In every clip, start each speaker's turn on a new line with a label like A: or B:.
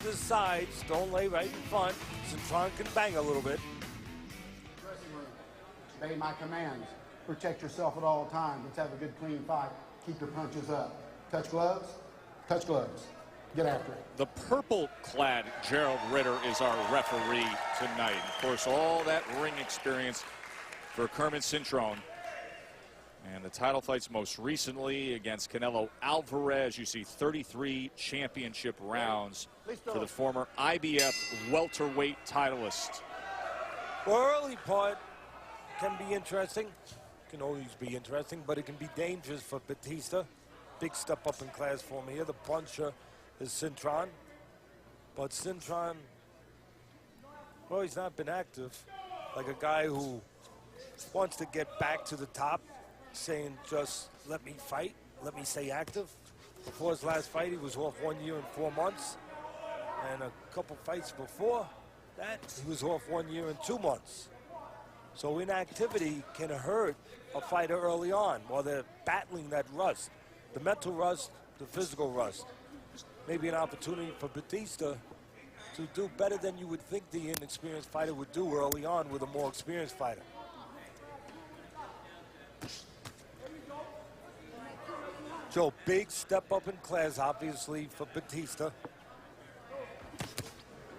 A: The sides, don't lay right in front. Cintron can bang a little bit.
B: Dressing room. Obey my commands. Protect yourself at all times. Let's have a good, clean fight. Keep your punches up. Touch gloves. Touch gloves. Get after it.
C: The purple-clad Gerald Ritter is our referee tonight. Of course, all that ring experience for Kermit Cintron. And the title fights most recently against Canelo Alvarez. You see 33 championship rounds for the former IBF welterweight titleist.
A: The early part can be interesting. Can always be interesting, but it can be dangerous for Batista. Big step up in class for me here. The puncher is Cintron. But Cintron, well, he's not been active. Like a guy who wants to get back to the top, saying just let me fight, let me stay active. Before his last fight, he was off 1 year and 4 months. And a couple fights before that, he was off 1 year and 2 months. So inactivity can hurt a fighter early on while they're battling that rust. The mental rust, the physical rust. Maybe an opportunity for Batista to do better than you would think the inexperienced fighter would do early on with a more experienced fighter. So big step up in class, obviously, for Batista.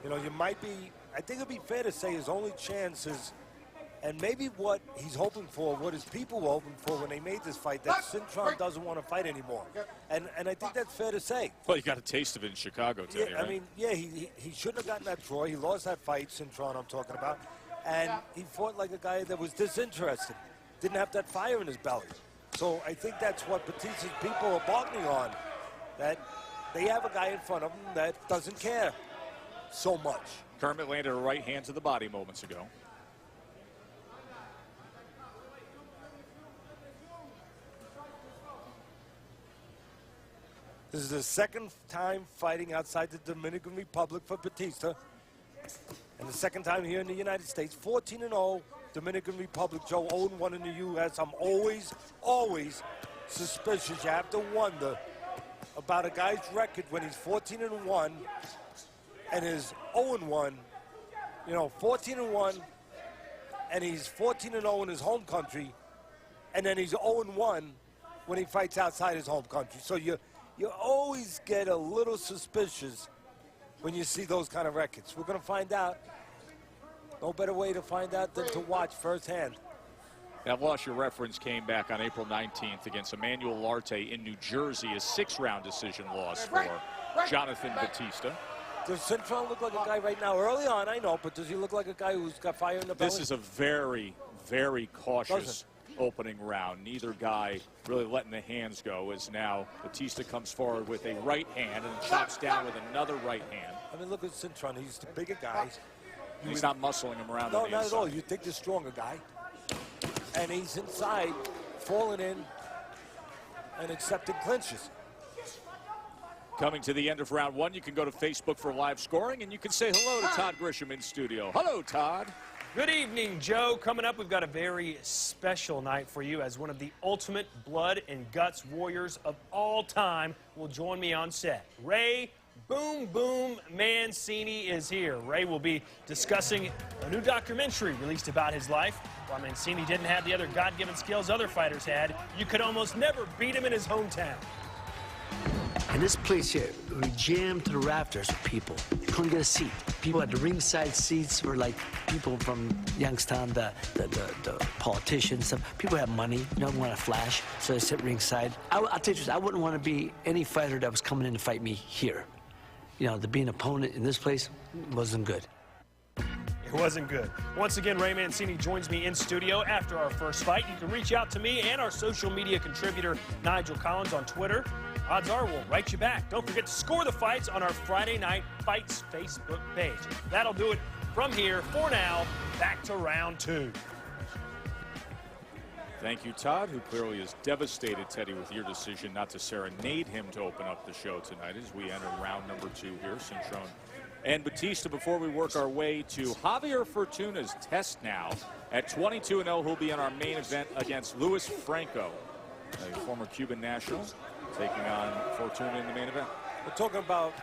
A: You know, you might be, I think it'd be fair to say his only chance is, and maybe what he's hoping for, what his people were hoping for when they made this fight, that Cintron doesn't want to fight anymore. And I think that's fair to say.
C: Well, you got a taste of it in Chicago today, right?
A: I mean, yeah, he shouldn't have gotten that draw. He lost that fight, Cintron I'm talking about. And he fought like a guy that was disinterested. Didn't have that fire in his belly. So I think that's what Batista's people are bargaining on, that they have a guy in front of them that doesn't care so much.
C: Kermit landed a right hand to the body moments ago.
A: This is the second time fighting outside the Dominican Republic for Batista. And the second time here in the United States. 14-0, Dominican Republic. Joe 0-1 in the U.S. I'm always suspicious. You have to wonder about a guy's record when he's 14-1 and is 0-1. You know, 14-1 and he's 14-0 in his home country, and then he's 0-1 when he fights outside his home country. So you always get a little suspicious when you see those kind of records. We're going to find out. No better way to find out than to watch firsthand.
C: That loss you reference came back on April 19th against Emmanuel Larte in New Jersey, a 6-round decision loss for Jonathan Batista.
A: Does Cintron look like a guy right now? Early on, I know, but does he look like a guy who's got fire in the belly?
C: This is a very, very cautious opening round. Neither guy really letting the hands go, as now Batista comes forward with a right hand and chops down with another right hand.
A: I mean, look at Cintron. He's the bigger guy.
C: He's not muscling him around.
A: No, not at all. You think the stronger guy. And he's inside, falling in and accepting clinches.
C: Coming to the end of round one, you can go to Facebook for live scoring, and you can say hello to Todd Grisham in studio. Hello, Todd.
D: Good evening, Joe. Coming up, we've got a very special night for you, as one of the ultimate blood and guts warriors of all time will join me on set. Ray Boom Boom Mancini is here. Ray will be discussing a new documentary released about his life. While Mancini didn't have the other God-given skills other fighters had, you could almost never beat him in his hometown.
E: And this place here, we jammed to the rafters with people. You couldn't get a seat. People at the ringside seats were like people from Youngstown, the politicians. Some people have money, you don't want to flash, so they sit ringside. I'll tell you this, I wouldn't want to be any fighter that was coming in to fight me here. You know, to be an opponent in this place wasn't good.
D: It wasn't good. Once again, Ray Mancini joins me in studio after our first fight. You can reach out to me and our social media contributor, Nigel Collins, on Twitter. Odds are we'll write you back. Don't forget to score the fights on our Friday Night Fights Facebook page. That'll do it from here. For now, back to round two.
C: Thank you, Todd, who clearly is devastated, Teddy, with your decision not to serenade him to open up the show tonight as we enter round number two here. Cintron and Batista. Before we work our way to Javier Fortuna's test now at 22-0, who'll be in our main event against Luis Franco, a former Cuban national, taking on Fortuna in the main event.
A: We're talking about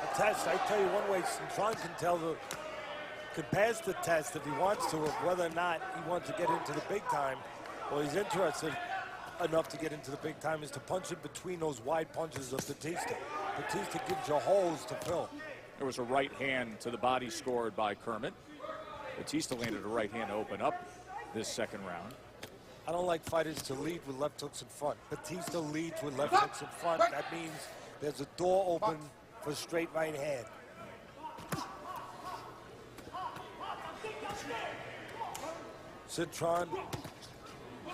A: a test. I tell you one way Cintron can pass the test if he wants to, of whether or not he wants to get into the big time, or he's interested enough to get into the big time, is to punch in between those wide punches of Batista. Batista gives you holes to fill.
C: There was a right hand to the body scored by Kermit. Batista landed a right hand to open up this second round.
A: I don't like fighters to lead with left hooks in front. Batista leads with left hooks in front. That means there's a door open for a straight right hand. Cintron,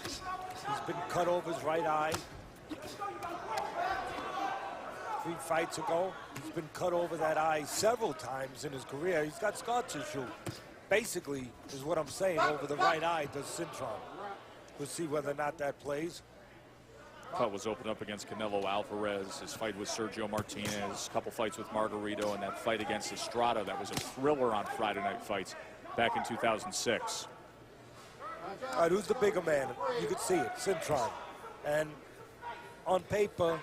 A: he's been cut over his right eye. 3 fights ago, he's been cut over that eye several times in his career. He's got scar tissue, basically, is what I'm saying, over the right eye does Cintron. We'll see whether or not that plays.
C: Cut was opened up against Canelo Alvarez, his fight with Sergio Martinez, a couple fights with Margarito, and that fight against Estrada that was a thriller on Friday Night Fights back in 2006.
A: All right, who's the bigger man? You can see it, Cintron. And on paper,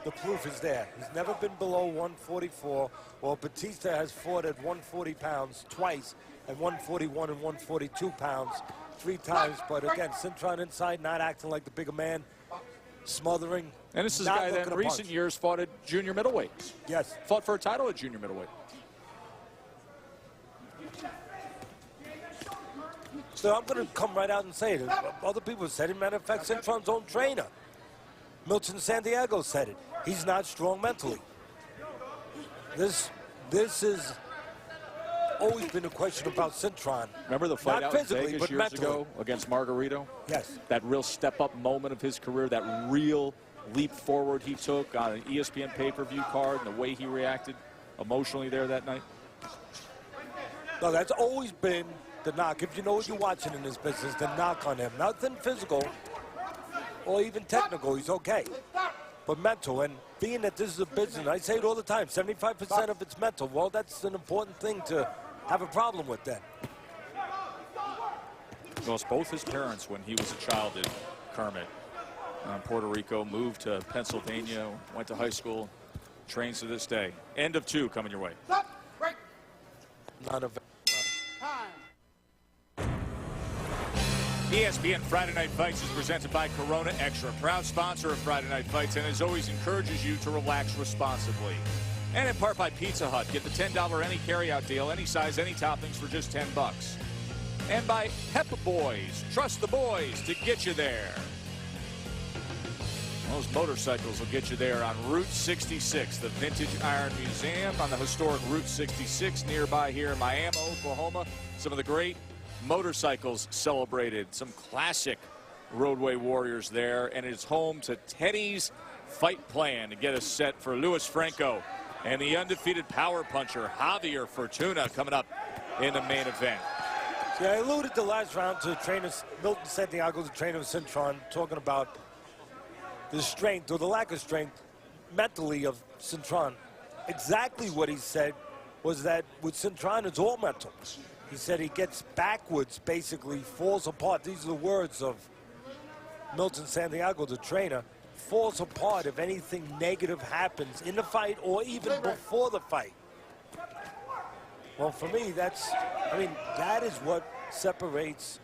A: the proof is there. He's never been below 144. Well, Batista has fought at 140 pounds twice, and 141 and 142 pounds 3 times. But again, Cintron inside, not acting like the bigger man, smothering.
C: And this is a guy that in recent years fought at junior middleweight.
A: Yes.
C: Fought for a title at junior middleweight.
A: So I'm going to come right out and say it. Other people said it. Matter of fact, Cintron's own trainer, Milton Santiago, said it. He's not strong mentally. This is always been a question about Cintron.
C: Remember the fight
A: not
C: out in
A: physically,
C: Vegas
A: but
C: years
A: mentally.
C: ago against Margarito?
A: Yes.
C: That real step-up moment of his career, that real leap forward he took on an ESPN pay-per-view card, and the way he reacted emotionally there that night.
A: No, that's always been the knock. If you know what you're watching in this business, the knock on him. Nothing physical or even technical, he's okay. But mental, and being that this is a business, I say it all the time, 75% of it's mental. Well, that's an important thing to have a problem with then.
C: Lost both his parents when he was a child in Kermit. Puerto Rico, moved to Pennsylvania, went to high school, trains to this day. End of 2 coming your way.
A: Not a
C: ESPN Friday Night Fights is presented by Corona Extra, proud sponsor of Friday Night Fights, and as always encourages you to relax responsibly. And in part by Pizza Hut. Get the $10 any carryout deal, any size, any toppings for just $10. And by Pep Boys. Trust the boys to get you there. Those motorcycles will get you there on Route 66, the Vintage Iron Museum on the historic Route 66 nearby here in Miami, Oklahoma. Some of the great motorcycles celebrated, some classic roadway warriors there, and it's home to Teddy's fight plan to get us set for Luis Franco and the undefeated power puncher Javier Fortuna coming up in the main event.
A: Yeah, I alluded the last round to trainer Milton Santiago, the trainer of Cintron, talking about the strength or the lack of strength mentally of Cintron. Exactly what he said was that with Cintron, it's all mental. He said he gets backwards, basically falls apart. These are the words of Milton Santiago, the trainer. Falls apart if anything negative happens in the fight or even before the fight. Well, for me, that is what separates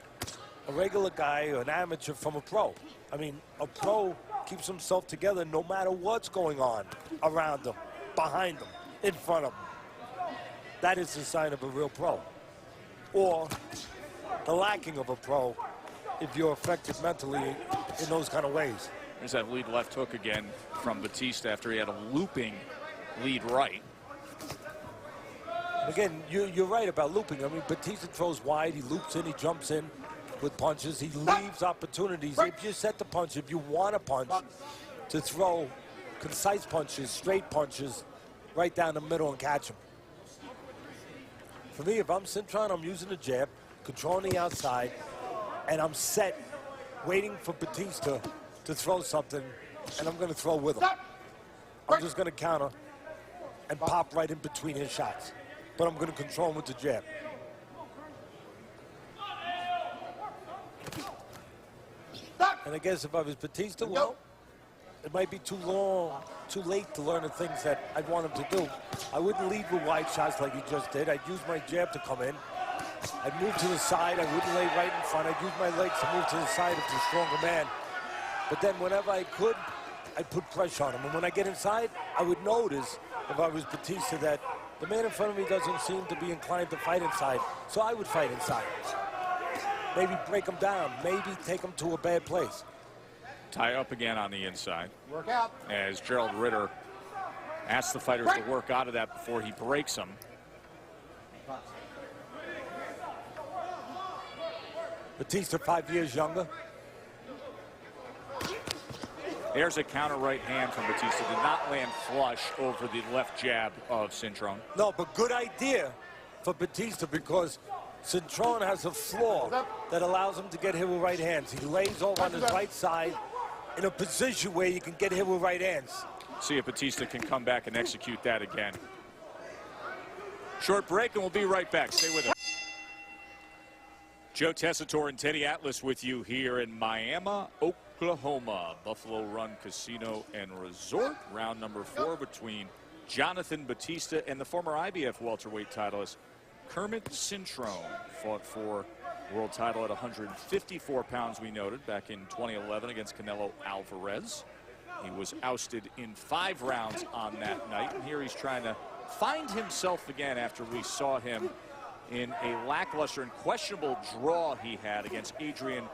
A: a regular guy or an amateur from a pro. I mean, a pro keeps himself together no matter what's going on around him, behind him, in front of him. That is the sign of a real pro. Or the lacking of a pro if you're affected mentally in those kind of ways.
C: There's that lead left hook again from Batista after he had a looping lead right.
A: Again, you're right about looping. I mean, Batista throws wide, he loops in, he jumps in with punches, he leaves opportunities. If you set the punch, if you want a punch, to throw concise punches, straight punches, right down the middle and catch them. For me, if I'm Cintron, I'm using the jab, controlling the outside, and I'm set, waiting for Batista to throw something, and I'm going to throw with him. I'm just going to counter and pop right in between his shots. But I'm going to control him with the jab. And I guess if I was Batista, well, it might be too long, too late to learn the things that I'd want him to do. I wouldn't lead with wide shots like he just did. I'd use my jab to come in. I'd move to the side. I wouldn't lay right in front. I'd use my legs to move to the side if he's a stronger man. But then whenever I could, I'd put pressure on him. And when I get inside, I would notice, if I was Batista, that the man in front of me doesn't seem to be inclined to fight inside. So I would fight inside. Maybe break him down. Maybe take him to a bad place.
C: Tie up again on the inside.
B: Work out.
C: As Gerald Ritter asks the fighters to work out of that before he breaks them.
A: Batista 5 years younger.
C: There's a counter right hand from Batista. Did not land flush over the left jab of Cintron.
A: No, but good idea for Batista because Cintron has a flaw that allows him to get hit with right hands. He lays over on his right side in a position where you can get hit with right hands.
C: See if Batista can come back and execute that again. Short break and we'll be right back. Stay with us. Joe Tessitore and Teddy Atlas with you here in Miami, Oklahoma. Buffalo Run Casino and Resort. Round number 4 between Jonathan Batista and the former IBF welterweight titleist Kermit Cintron. Fought for world title at 154 pounds, we noted, back in 2011 against Canelo Alvarez. He was ousted in 5 rounds on that night. And here he's trying to find himself again after we saw him in a lackluster and questionable draw he had against Adrian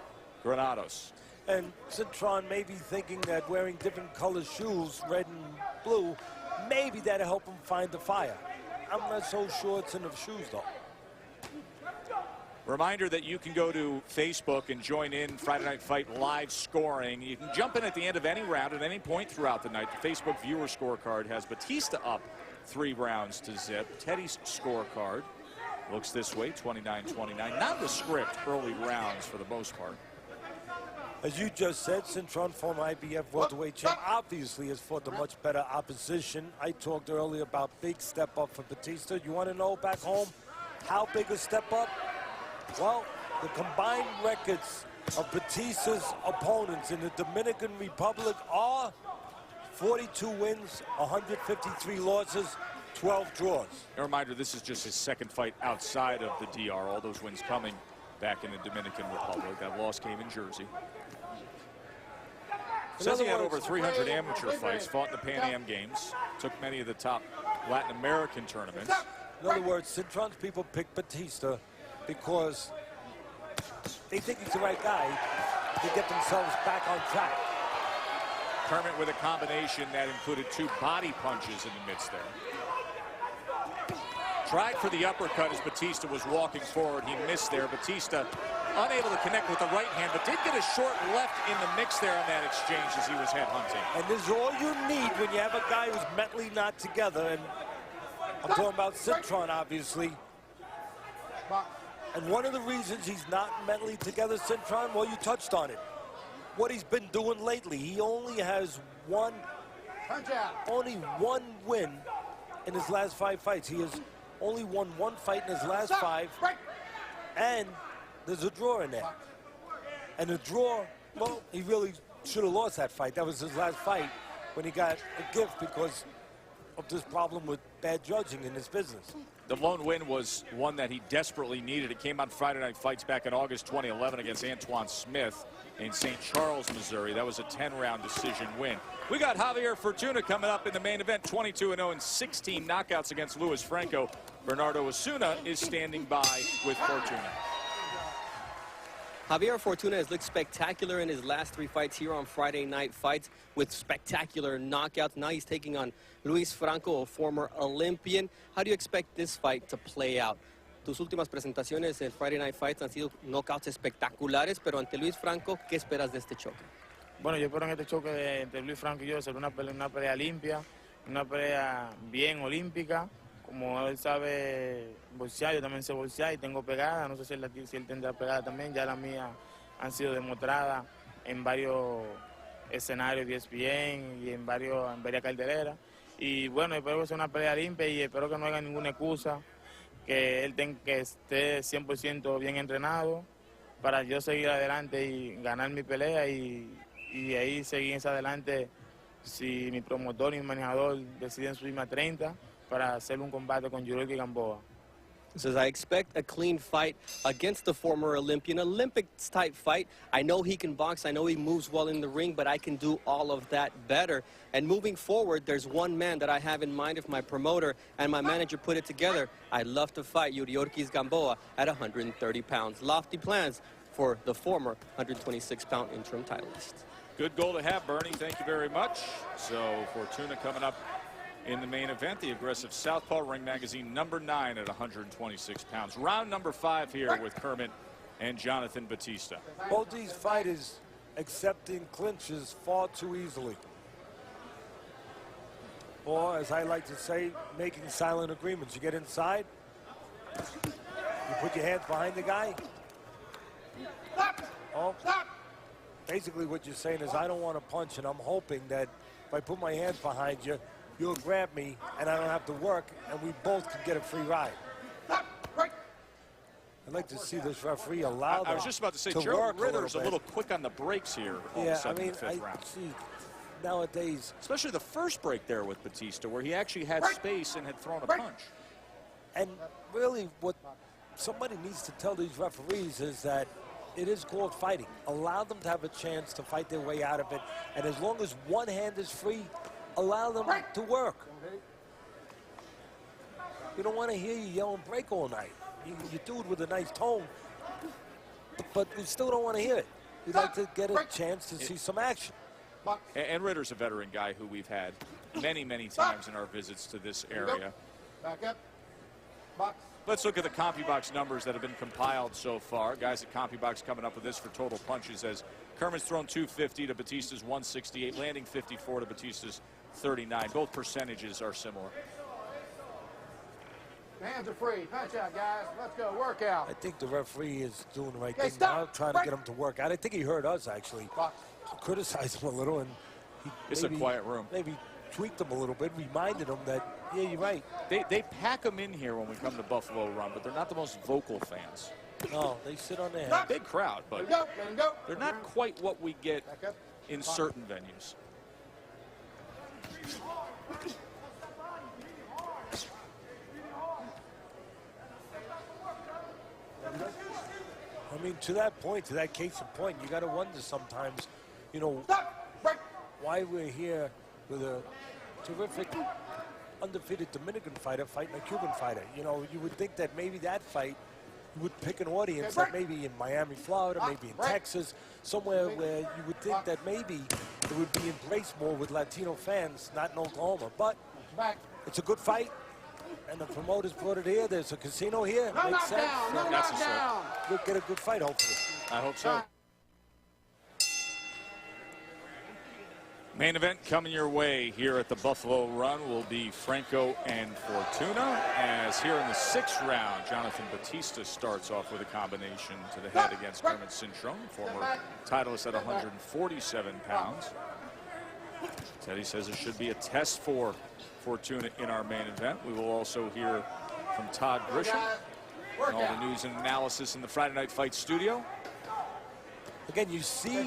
C: Granados.
A: And Cintron may be thinking that wearing different colored shoes, red and blue, maybe that'll help him find the fire. I'm not so sure it's in the shoes, though.
C: Reminder that you can go to Facebook and join in Friday Night Fight live scoring. You can jump in at the end of any round at any point throughout the night. The Facebook viewer scorecard has Batista up 3 rounds to zip. Teddy's scorecard looks this way, 29-29. Nondescript early rounds for the most part.
A: As you just said, Cintron, former IBF welterweight champ, obviously has fought the much better opposition. I talked earlier about big step up for Batista. You want to know back home how big a step up? Well, the combined records of Batista's opponents in the Dominican Republic are 42 wins, 153 losses, 12 draws.
C: A reminder, this is just his second fight outside of the DR. All those wins coming back in the Dominican Republic. That loss came in Jersey. Says he had over 300 amateur fights, fought in the Pan Am Games, took many of the top Latin American tournaments.
A: In other words, Cintron's people pick Batista because they think he's the right guy to get themselves back on track.
C: Kermit with a combination that included 2 body punches in the midst there. Tried for the uppercut as Batista was walking forward. He missed there. Batista unable to connect with the right hand, but did get a short left in the mix there on that exchange as he was headhunting.
A: And this is all you need when you have a guy who's mentally not together. And I'm talking about Cintron, obviously. And one of the reasons he's not mentally together, Cintron, well, you touched on it. What he's been doing lately, he only has one win in his last 5 fights. He has only won 1 fight in his last 5, and there's a draw in there. And the draw, well, he really should have lost that fight. That was his last fight when he got a gift because of this problem with bad judging in his business.
C: The lone win was one that he desperately needed. It came on Friday Night Fights back in August 2011 against Antoine Smith in St. Charles, Missouri. That was a 10-round decision win. We got Javier Fortuna coming up in the main event, 22-0 and 16 knockouts against Luis Franco. Bernardo Osuna is standing by with Fortuna.
F: Javier Fortuna has looked spectacular in his last 3 fights here on Friday Night Fights with spectacular knockouts. Now he's taking on Luis Franco, a former Olympian. How do you expect this fight to play out? Tus últimas presentaciones en Friday Night Fights han sido knockouts espectaculares, pero ante Luis Franco, ¿qué esperas de este choque?
G: Bueno, yo espero en este choque entre Luis Franco y yo ser una pelea limpia, una pelea bien olímpica. Como él sabe boxear, yo también sé boxear y tengo pegada. No sé si él tendrá pegada también. Ya las mías han sido demostradas en varios escenarios de ESPN y en varias carteleras. Y bueno, espero que sea una pelea limpia y espero que no haya ninguna excusa, que él que esté 100% bien entrenado para yo seguir adelante y ganar mi pelea y ahí seguir hacia adelante si mi promotor y mi manejador deciden subirme a 30 para hacer un combate con Yuriorkis Gamboa.
F: Says, I expect a clean fight against the former Olympian, Olympics-type fight. I know he can box. I know he moves well in the ring, but I can do all of that better. And moving forward, there's one man that I have in mind. If my promoter and my manager put it together, I'd love to fight Yuriorkis Gamboa at 130 pounds. Lofty plans for the former 126-pound interim titleist.
C: Good goal to have, Bernie. Thank you very much. So Fortuna coming up in the main event, the aggressive southpaw, Ring Magazine #9 at 126 pounds. Round number 5 here with Kermit and Jonathan Batista.
A: Both these fighters accepting clinches far too easily. Or, as I like to say, making silent agreements. You get inside, you put your hands behind the guy. Oh, basically what you're saying is, I don't want to punch, and I'm hoping that if I put my hands behind you, you'll grab me, and I don't have to work, and we both can get a free ride. I'd like to see this referee allow them
C: I was just about to say,
A: to
C: Gerald
A: work
C: Ritter's a little quick on the brakes here all of a sudden in the 5th round.
A: See, nowadays,
C: Especially the first break there with Batista, where he actually had space and had thrown a punch.
A: and really what somebody needs to tell these referees is that it is called fighting. Allow them to have a chance to fight their way out of it, and as long as one hand is free, allow them to work. You don't want to hear you yelling break all night. You do it with a nice tone, but we still don't want to hear it. We'd like to get a chance to see some action.
C: And Ritter's a veteran guy who we've had many, many times in our visits to this area.
B: Back up. Box.
C: Let's look at the CompuBox numbers that have been compiled so far. Guys at CompuBox coming up with this for total punches as Kermit's thrown 250 to Batista's 168, landing 54 to Batista's 39. Both percentages are similar.
B: Hands are free. Punch out, guys. Let's go. Work out.
A: I think the referee is doing the right
B: Okay,
A: thing
B: stop.
A: now, trying to get him to work out. I think he heard us, actually,
B: Box.
A: criticize him a little, and he
C: It's a quiet room.
A: Maybe tweaked him a little bit, reminded him that, yeah, you're right.
C: They pack them in here when we come to Buffalo Run, but they're not the most vocal fans.
A: No, they sit on their hands.
C: Big crowd,
B: Let
C: but
B: him go. Let him go.
C: they're not quite what we get
B: Back up.
C: in certain venues.
A: I mean, to that point, to that case in point, you got to wonder sometimes, you know, why we're here with a terrific undefeated Dominican fighter fighting a Cuban fighter. You know, you would think that maybe that fight, you would pick an audience that maybe in Miami, Florida, maybe in Texas, somewhere where you would think that maybe it would be embraced more with Latino fans, not in Oklahoma. But
B: Back.
A: it's a good fight, and the promoters brought it here. There's a casino here.
B: No
A: Makes sense.
B: knockdown. No
C: Necessary.
B: knockdown.
A: We'll get a good fight, hopefully.
C: I hope so. Main event coming your way here at the Buffalo Run will be Franco and Fortuna, as here in the 6th round, Jonathan Batista starts off with a combination to the head against Kermit Cintron, former titleist at 147 pounds. Teddy says it should be a test for Fortuna in our main event. We will also hear from Todd Grisham and all the news and analysis in the Friday Night Fight studio.
A: Again, you see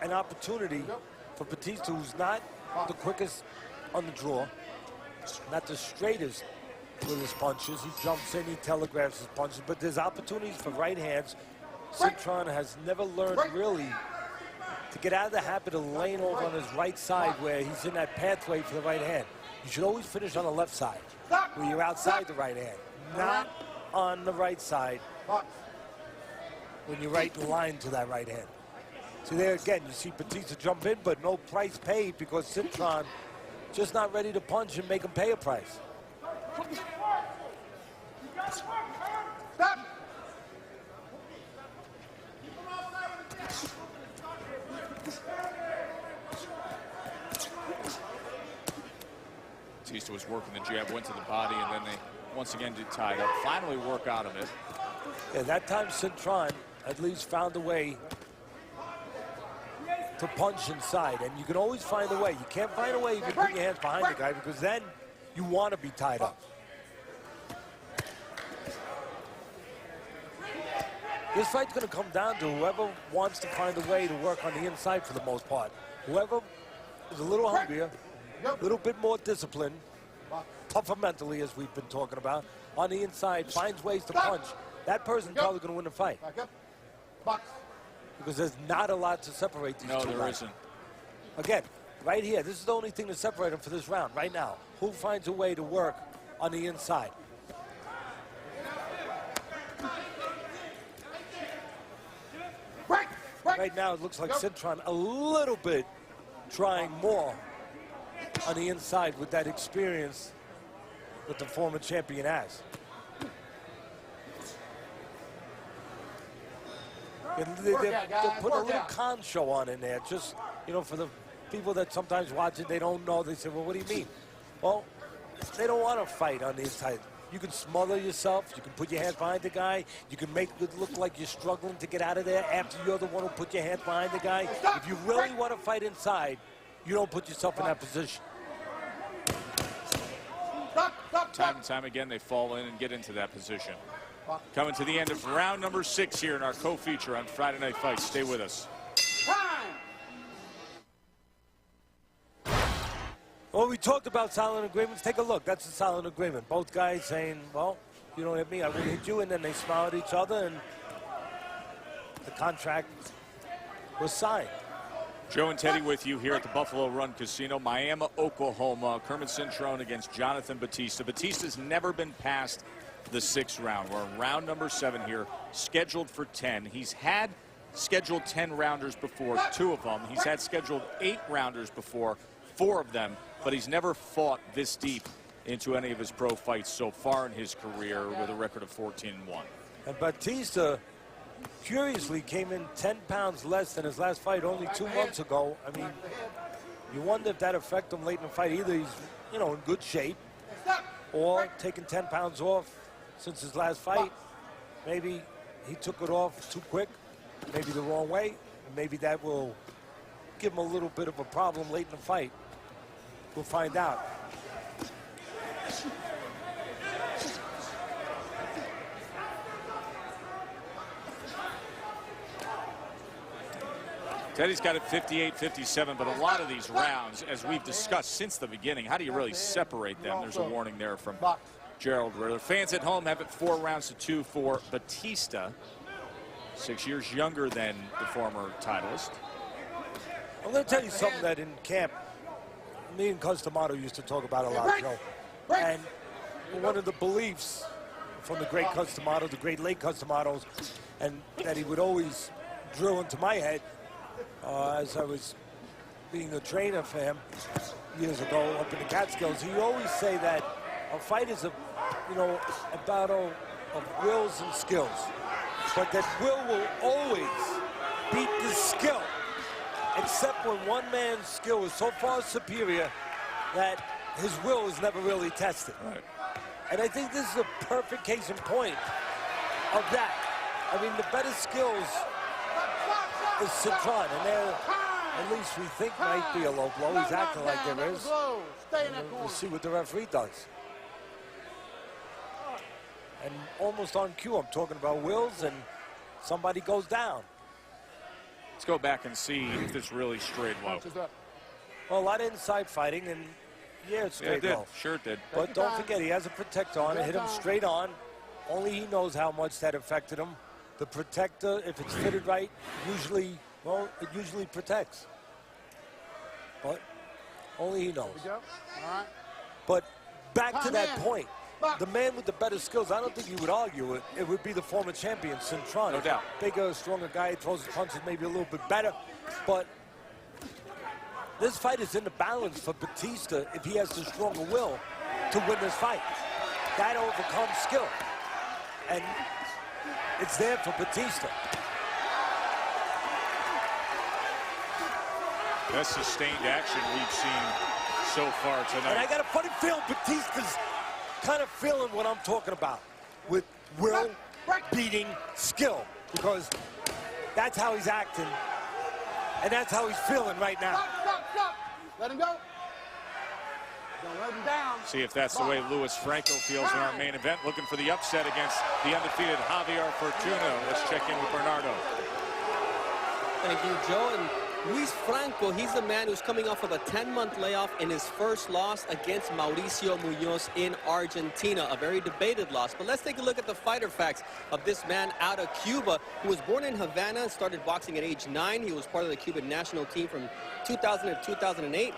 A: an opportunity for Batista, who's not the quickest on the draw, not the straightest with his punches. He jumps in, he telegraphs his punches, but there's opportunities for right hands. Cintron has never learned really to get out of the habit of laying over on his right side where he's in that pathway for the right hand. You should always finish on the left side where you're outside the right hand, not on the right side when you're right in line to that right hand. See there again, you see Batista jump in, but no price paid because Cintron just not ready to punch and make him pay a price.
B: Stop.
C: Batista was working the jab, went to the body, and then they once again did tie up. Finally work out of it.
A: Yeah, that time Cintron at least found a way to punch inside, and you can always find a way. You can't find a way you can put your hands behind the guy because then you want to be tied up. This fight's going to come down to whoever wants to find a way to work on the inside for the most part. Whoever is a little hungrier, a little bit more disciplined, tougher mentally, as we've been talking about, on the inside, finds ways to punch, that person's probably going to win the fight.
B: Back up. Box.
A: Because there's not a lot to separate these two guys.
C: No, there isn't.
A: Again, right here, this is the only thing to separate them for this round, right now. Who finds a way to work on the inside? Right now, it looks like Cintron a little bit trying more on the inside with that experience that the former champion has. And they put a little con show on in there, just, you know, for the people that sometimes watch it, they don't know. They say, well, what do you mean? Well, they don't want to fight on the inside. You can smother yourself. You can put your hands behind the guy. You can make it look like you're struggling to get out of there after you're the one who put your hands behind the guy. If you really want to fight inside, you don't put yourself in that position.
C: Time and time again, they fall in and get into that position. Coming to the end of round number 6 here in our co-feature on Friday Night Fights. Stay with us.
A: Well, we talked about silent agreements. Take a look. That's a silent agreement. Both guys saying, well, you don't hit me, I will hit you. And then they smile at each other, and the contract was signed.
C: Joe and Teddy with you here at the Buffalo Run Casino, Miami, Oklahoma. Kermit Cintron against Jonathan Batista. Batista's never been past the 6th round. We're in round number 7 here, scheduled for 10. He's had scheduled 10-rounders before, 2 of them. He's had scheduled 8-rounders before, 4 of them, but he's never fought this deep into any of his pro fights so far in his career with a record of 14-1.
A: And Batista, curiously, came in 10 pounds less than his last fight only 2 months ago. I mean, you wonder if that affected him late in the fight. Either he's, you know, in good shape, or taking 10 pounds off since his last fight. Maybe he took it off too quick, maybe the wrong way, and maybe that will give him a little bit of a problem late in the fight. We'll find out.
C: Teddy's got it 58-57, but a lot of these rounds, as we've discussed since the beginning, how do you really separate them? There's a warning there from Gerald Ritter. Fans at home have it 4 rounds to 2 for Batista, 6 years younger than the former titleist.
A: I'm going to tell you something that in camp, me and Customato used to talk about a lot, Joe. And one of the beliefs from the great Customato, the great late Customatos, and that he would always drill into my head as I was being a trainer for him years ago up in the Catskills, he always say that a fight is a battle of wills and skills, but that will always beat the skill, except when one man's skill is so far superior that his will is never really tested.
C: Right.
A: And I think this is a perfect case in point of that. I mean, the better skills is Cintron, and there, at least we think, might be a low blow. He's acting like there is. We'll see what the referee does. And almost on cue, I'm talking about wills, and somebody goes down.
C: Let's go back and see if this really strayed low.
A: Well, a lot of inside fighting, and yeah, it strayed low.
C: Sure it did.
A: But don't forget, he has a protector on. It hit him straight on. Only he knows how much that affected him. The protector, if it's fitted right, usually, well, it usually protects. But only he knows. But back to that point, the man with the better skills, I don't think you would argue it. It would be the former champion, Cintron.
C: No doubt.
A: Bigger, stronger guy, throws his punches maybe a little bit better. But this fight is in the balance for Batista if he has the stronger will to win this fight. That overcomes skill. And it's there for Batista.
C: Best sustained action we've seen so far tonight.
A: And I got a funny feeling Batista's kind of feeling what I'm talking about with will beating skill, because that's how he's acting and that's how he's feeling right now.
B: Stop. Let him go. Don't let him down.
C: See if that's the way Luis Franco feels in our main event, looking for the upset against the undefeated Javier Fortuna. Let's check in with Bernardo.
F: Thank you, Joe. And Luis Franco, he's the man who's coming off of a 10-month layoff in his first loss against Mauricio Munoz in Argentina. A very debated loss. But let's take a look at the fighter facts of this man out of Cuba, who was born in Havana and started boxing at age 9. He was part of the Cuban national team from 2000 to 2008.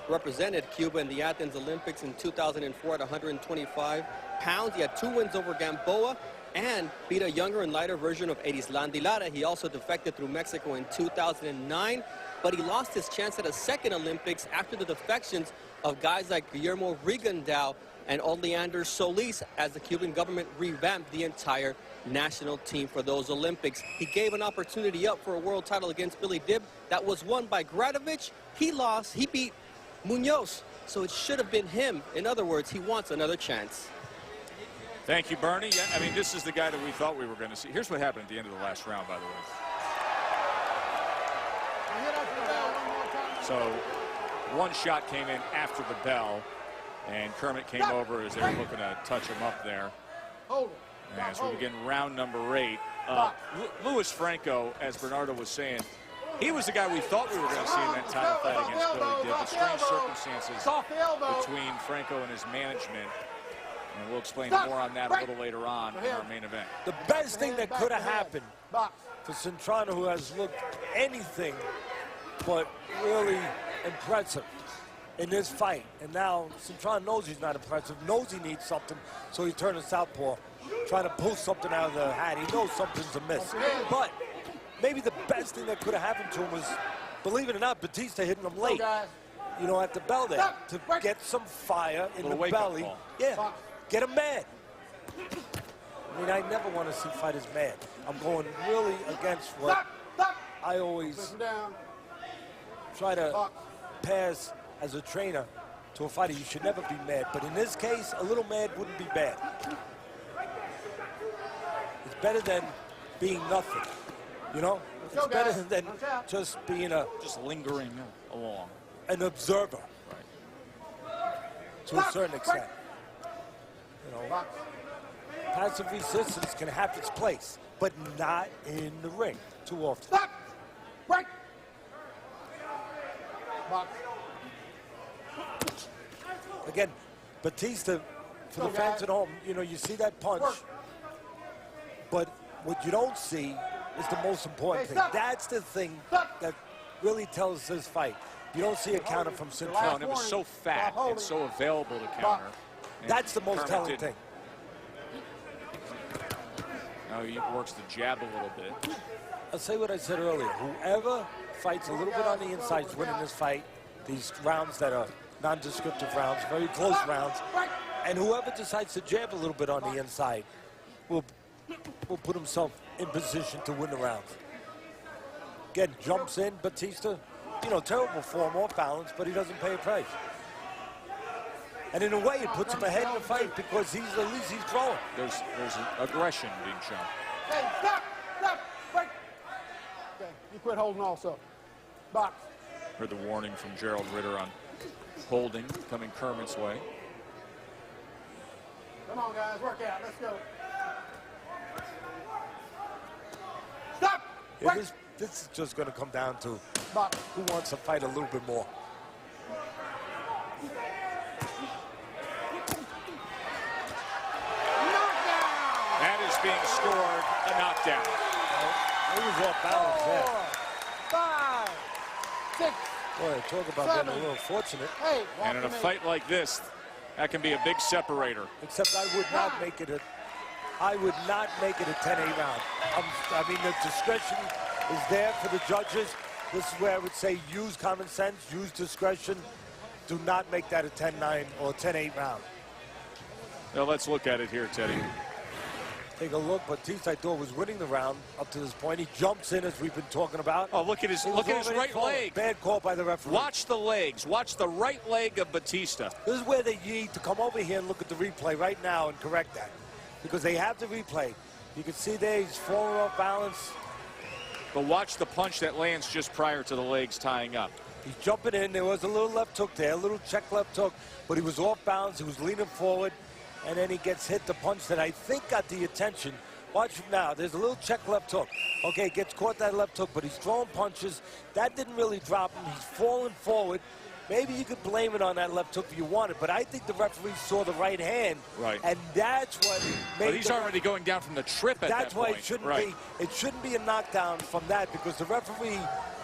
F: Represented Cuba in the Athens Olympics in 2004 at 125 pounds. He had 2 wins over Gamboa and beat a younger and lighter version of Erislandy Lara. He also defected through Mexico in 2009, but he lost his chance at a second Olympics after the defections of guys like Guillermo Rigondao and Oleander Solis, as the Cuban government revamped the entire national team for those Olympics. He gave an opportunity up for a world title against Billy Dib. That was won by Gradovich. He lost. He beat Munoz, so it should have been him. In other words, he wants another chance.
C: Thank you, Bernie. Yeah, I mean, this is the guy that we thought we were going to see. Here's what happened at the end of the last round, by the way. So one shot came in after the bell, and Kermit came over as they were looking to touch him up there. And as we begin round number 8, Luis Franco, as Bernardo was saying, he was the guy we thought we were going to see in that title fight against Billy Dib. The strange circumstances between Franco and his management. And we'll explain more on that a little later on in our main event.
A: The best thing that could have happened for Cintron, who has looked anything but really impressive in this fight. And now Cintron knows he's not impressive, knows he needs something, so he's turning southpaw, trying to pull something out of the hat. He knows something's amiss. But maybe the best thing that could have happened to him was, believe it or not, Batista hitting him late, you know, at the bell there, to get some fire in the belly. Yeah. Get him mad. I mean, I never want to see fighters mad. I'm going really against what I always try to pass as a trainer to a fighter. You should never be mad. But in this case, a little mad wouldn't be bad. It's better than being nothing, you know? It's better than just being
C: just lingering along.
A: An observer, to a certain extent. You know, passive resistance can have its place, but not in the ring too often. Again, Batista, for the fans at home, you know, you see that punch, but what you don't see is the most important thing. That's the thing that really tells this fight. You don't see a counter from Cintron.
C: It was so fat and so available to counter.
A: That's the most telling thing.
C: Now he works the jab a little bit.
A: I'll say what I said earlier. Whoever fights a little bit on the inside is winning this fight. These rounds that are non-descriptive rounds, very close rounds. And whoever decides to jab a little bit on the inside will put himself in position to win the rounds. Again, jumps in, Batista. You know, terrible form, off balance, but he doesn't pay a price. And in a way, it puts him ahead in the fight because at least he's throwing.
C: There's aggression being shown.
B: Hey, stop, break. Okay, you quit holding also. Box.
C: Heard the warning from Gerald Ritter on holding, coming Kermit's way.
B: Come on, guys, work out. Let's go. Stop.
A: Yeah, this is just going to come down to who wants to fight a little bit more.
C: That is being scored a knockdown.
A: He was off balance there.
B: 5, 6.
A: Boy, talk about being a little fortunate.
C: And in a fight like this, that can be a big separator.
A: Except I would not make it a 10-8 round. I mean, the discretion is there for the judges. This is where I would say use common sense, use discretion. Do not make that a 10-9 or 10-8 round.
C: Now let's look at it here, Teddy.
A: Take a look. Batista, I thought, was winning the round up to this point. He jumps in, as we've been talking about.
C: Oh, look at his right leg.
A: Bad call by the referee.
C: Watch the legs. Watch the right leg of Batista.
A: This is where they need to come over here and look at the replay right now and correct that, because they have the replay. You can see there he's falling off balance.
C: But watch the punch that lands just prior to the legs tying up.
A: He's jumping in. There was a little left hook there, a little check left hook, but he was off balance. He was leaning forward, and then he gets hit the punch that I think got the attention Watch him now. There's a little check left hook. Okay, gets caught that left hook, but he's throwing punches. That didn't really drop him. He's falling forward. Maybe you could blame it on that left hook if you wanted, but I think the referee saw the right hand.
C: Right.
A: And that's what made
C: But he's already going down from the trip at that point.
A: That's why it shouldn't be a knockdown from that, because the referee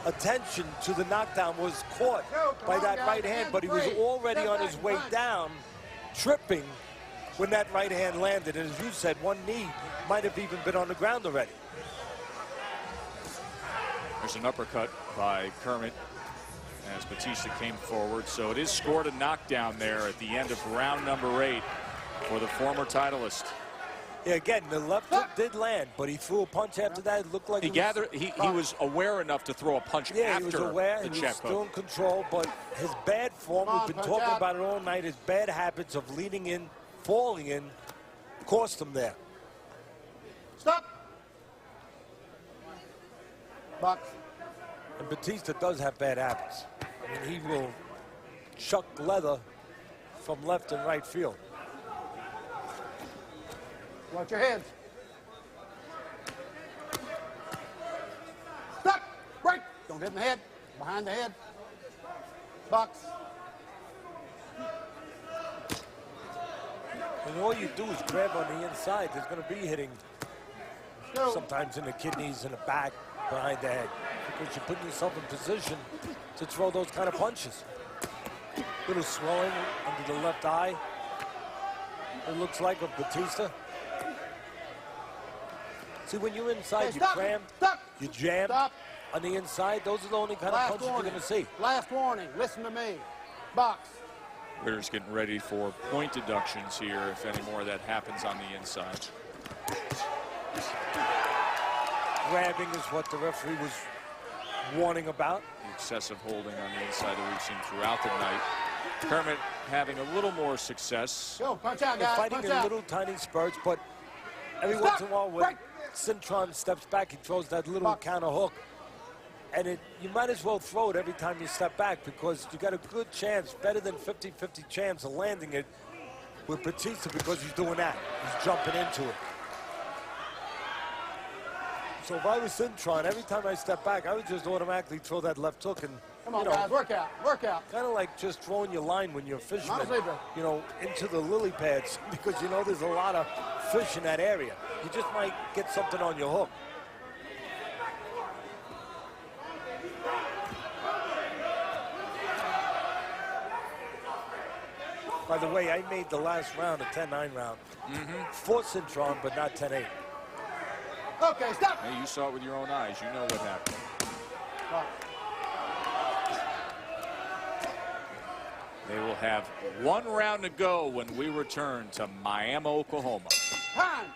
A: attention to the knockdown was caught by that right hand, but he was already on his way down, tripping when that right hand landed. And as you said, one knee might have even been on the ground already.
C: There's an uppercut by Kermit as Batista came forward. So it is scored a knockdown there at the end of round number 8 for the former titleist.
A: Yeah, again, the left hook did land, but he threw a punch after that. It looked like
C: he was aware enough to throw a punch after
A: he was aware,
C: the
A: he
C: check
A: was still in
C: hook.
A: control, but his bad form, we've been talking about it all night, his bad habits of leading in, falling in, cost him there.
B: Stop. Box.
A: And Batista does have bad habits. I mean, he will chuck leather from left and right field.
B: Watch your hands. Stop. Break. Don't hit in the head. Behind the head. Box.
A: And all you do is grab on the inside. There's going to be hitting sometimes in the kidneys, in the back, behind the head, because you're putting yourself in position to throw those kind of punches. Little swelling under the left eye, it looks like, of Batista. See, when you're inside, you cram, you jam on the inside. Those are the only kind of punches you're going to see.
B: Last warning. Listen to me. Box.
C: Ritter's getting ready for point deductions here if any more of that happens on the inside.
A: Grabbing is what the referee was warning about.
C: The excessive holding on the inside that we've seen throughout the night. Kermit having a little more success.
B: Go, punch out, guys.
A: Fighting
B: punch
A: in
B: out.
A: little tiny spurts, but every once in a while when Cintron steps back, he throws that little counter hook. And you might as well throw it every time you step back, because you got a good chance, better than 50-50 chance of landing it with Batista, because he's doing that. He's jumping into it. So if I was Cintron, every time I step back, I would just automatically throw that left hook and,
B: Come on, guys, work out, work out.
A: Kind of like just throwing your line when you're a fisherman,
B: sleeping.
A: you know, into the lily pads, because you know there's a lot of fish in that area. You just might get something on your hook. By the way, I made the last round a 10-9 round. For Cintron, but not 10-8.
B: Okay, stop.
C: Hey, you saw it with your own eyes. You know what happened. They will have one round to go when we return to Miami, Oklahoma.
B: Time.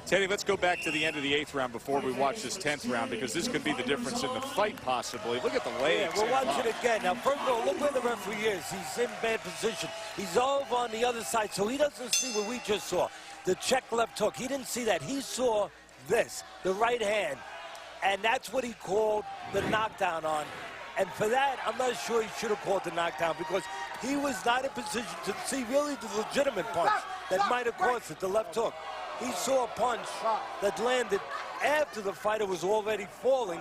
C: Teddy, let's go back to the end of the 8th round before we watch this 10th round, because this could be the difference in the fight, possibly. Look at the legs.
A: Yeah, we'll watch it again. Now, first of all, look where the referee is. He's in bad position. He's over on the other side, so he doesn't see what we just saw. The check left hook. He didn't see that. He saw this, the right hand. And that's what he called the knockdown on. And for that, I'm not sure he should have called the knockdown, because he was not in position to see really the legitimate punch that might have caused it, the left hook. He saw a punch that landed after the fighter was already falling,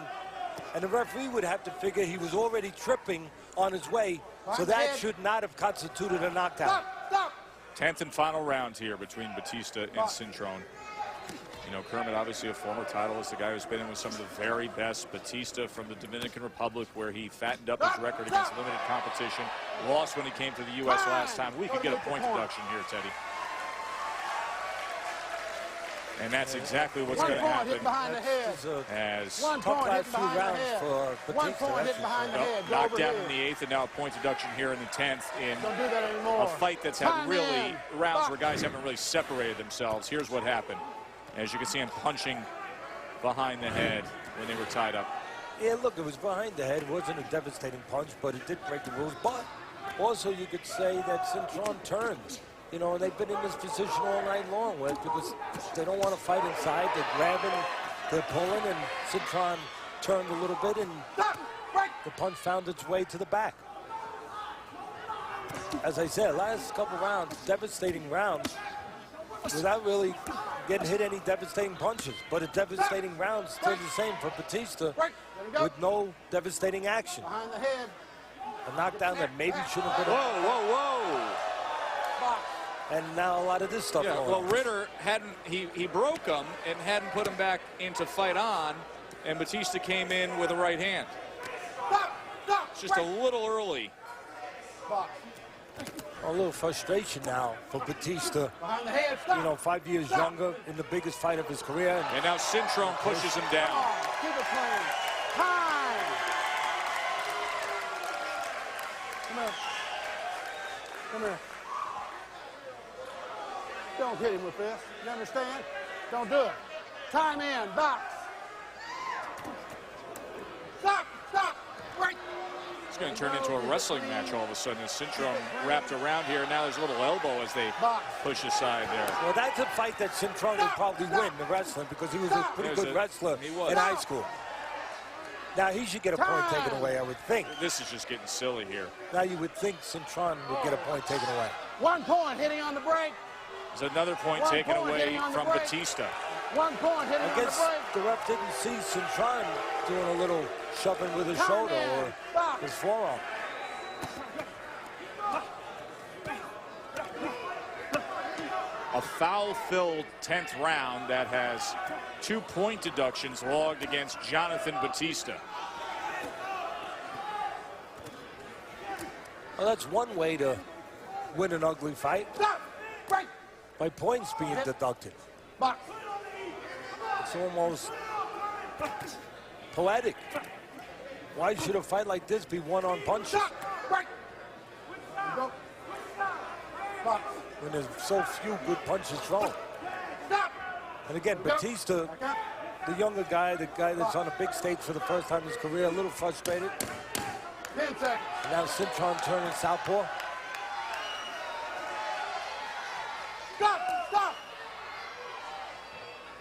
A: and the referee would have to figure he was already tripping on his way, so that should not have constituted a knockdown.
C: 10th and final round here between Batista and Cintron. You know, Kermit, obviously a former titleist, the guy who's been in with some of the very best. Batista from the Dominican Republic, where he fattened up his record against limited competition. Lost when he came to the U.S. last time. We could get a point deduction here, Teddy. And that's exactly what's going to happen.
B: Hit behind the head.
C: As
B: One point hit behind the head.
A: For
B: One point hit behind the head. Go
C: knocked
B: over
C: down
B: here.
C: in the 8th, and now a point deduction here in the 10th in
B: Don't do that anymore.
C: a fight that's had
B: Time
C: really
B: in.
C: rounds where guys haven't really separated themselves. Here's what happened. As you can see him punching behind the head when they were tied up.
A: Yeah, look, it was behind the head. It wasn't a devastating punch, but it did break the rules. But also you could say that Cintron turns. You know, they've been in this position all night long, Wes, because they don't want to fight inside. They're grabbing, they're pulling, and Cintron turned a little bit, and the punch found its way to the back. As I said, last couple rounds, devastating rounds without really getting hit any devastating punches. But a devastating round still the same for Batista with no devastating action.
B: Behind the head.
A: A knockdown that maybe should have been.
C: Whoa.
A: And now a lot of this stuff going on.
C: Well, Ritter he broke him and hadn't put him back into fight on, and Batista came in with a right hand. It's just a little early.
A: A little frustration now for Batista.
B: Behind the head.
A: You know, 5 years younger in the biggest fight of his career.
C: And now Cintron pushes him down.
B: Keep it playing. Time. Come here. Come here. Don't hit him with this. You understand? Don't do it. Time in. Box. Stop. Right.
C: It's going to turn into a wrestling match all of a sudden as Cintron wrapped around here. Now there's a little elbow as they push aside there.
A: Well, that's a fight that Cintron would probably win, the wrestling, because he was a pretty good wrestler in high school. Now he should get a point taken away, I would think.
C: This is just getting silly here.
A: Now you would think Cintron would get a point taken away.
B: 1 point hitting on the break.
C: There's another point taken away from Batista.
B: 1 point hitting on the break.
A: I guess the ref didn't see Cintron doing a little shoving with his shoulder or his forearm.
C: A foul-filled 10th round that has 2-point deductions logged against Jonathan Batista.
A: Well, that's one way to win an ugly fight. By points being deducted. It's almost poetic. Why should a fight like this be won on punches? When there's so few good punches thrown. And again, Batista, the younger guy, the guy that's on a big stage for the first time in his career, a little frustrated.
B: 10 seconds.
A: And now Cintron turning southpaw.
B: Stop.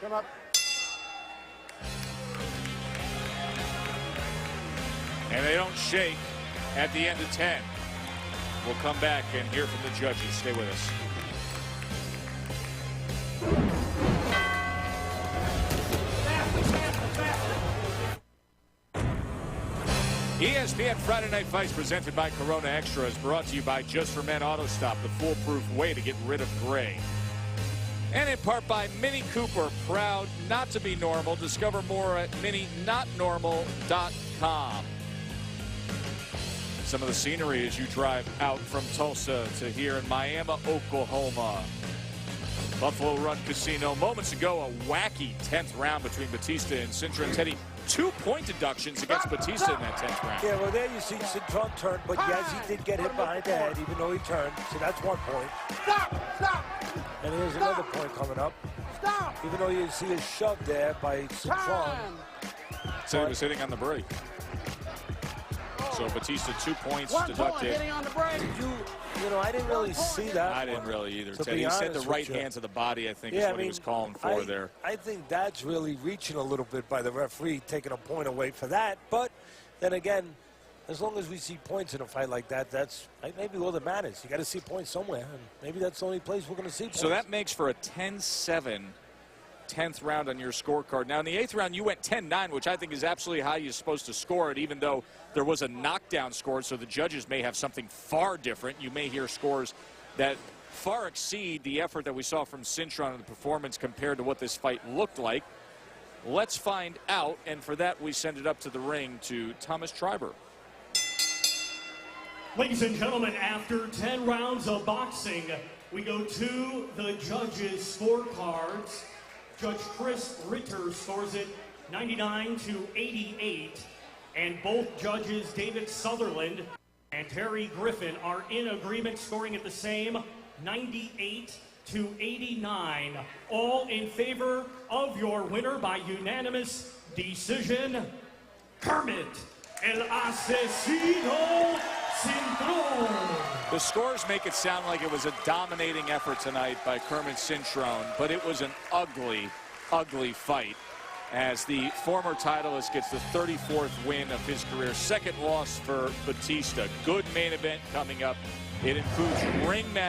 B: Come up.
C: And they don't shake at the end of 10. We'll come back and hear from the judges. Stay with us. ESPN Friday Night Fights presented by Corona Extra is brought to you by Just for Men Auto Stop, the foolproof way to get rid of gray. And in part by Mini Cooper, proud not to be normal. Discover more at mininotnormal.com. Some of the scenery as you drive out from Tulsa to here in Miami, Oklahoma. Buffalo Run Casino. Moments ago, a wacky 10th round between Batista and Cintron. Teddy, 2-point deductions against Batista in that 10th round.
A: Yeah, well, there you see Cintron turn, but yes, he did get hit behind the head, even though he turned. So that's 1 point.
B: Stop.
A: And here's another point coming up.
B: Stop.
A: Even though you see a shove there by Cintron.
C: So he was hitting on the break. So Batista 2 points
B: 1 point
C: deducted.
B: hitting on the break.
A: You know, I didn't really see that.
C: I didn't really either,
A: To
C: Teddy.
A: be
C: He said the
A: honest
C: right
A: with you.
C: hand to the body, I think, is what he was calling for there.
A: I think that's really reaching a little bit by the referee, taking a point away for that. But then again, as long as we see points in a fight like that, that's maybe all that matters. You got to see points somewhere, and maybe that's the only place we're going to see points.
C: So that makes for a 10-7 10th round on your scorecard. Now, in the 8th round, you went 10-9, which I think is absolutely how you're supposed to score it, even though there was a knockdown scored, so the judges may have something far different. You may hear scores that far exceed the effort that we saw from Cintron in the performance compared to what this fight looked like. Let's find out, and for that, we send it up to the ring to Thomas Triber.
H: Ladies and gentlemen, after 10 rounds of boxing, we go to the judges' scorecards. Judge Chris Ritter scores it 99-88, and both judges, David Sutherland and Terry Griffin, are in agreement, scoring at the same 98-89. All in favor of your winner by unanimous decision, Kermit El Asesino Cintron.
C: The scores make it sound like it was a dominating effort tonight by Kermit Cintron, but it was an ugly, ugly fight as the former titleist gets the 34th win of his career. Second loss for Batista. Good main event coming up. It includes ring match.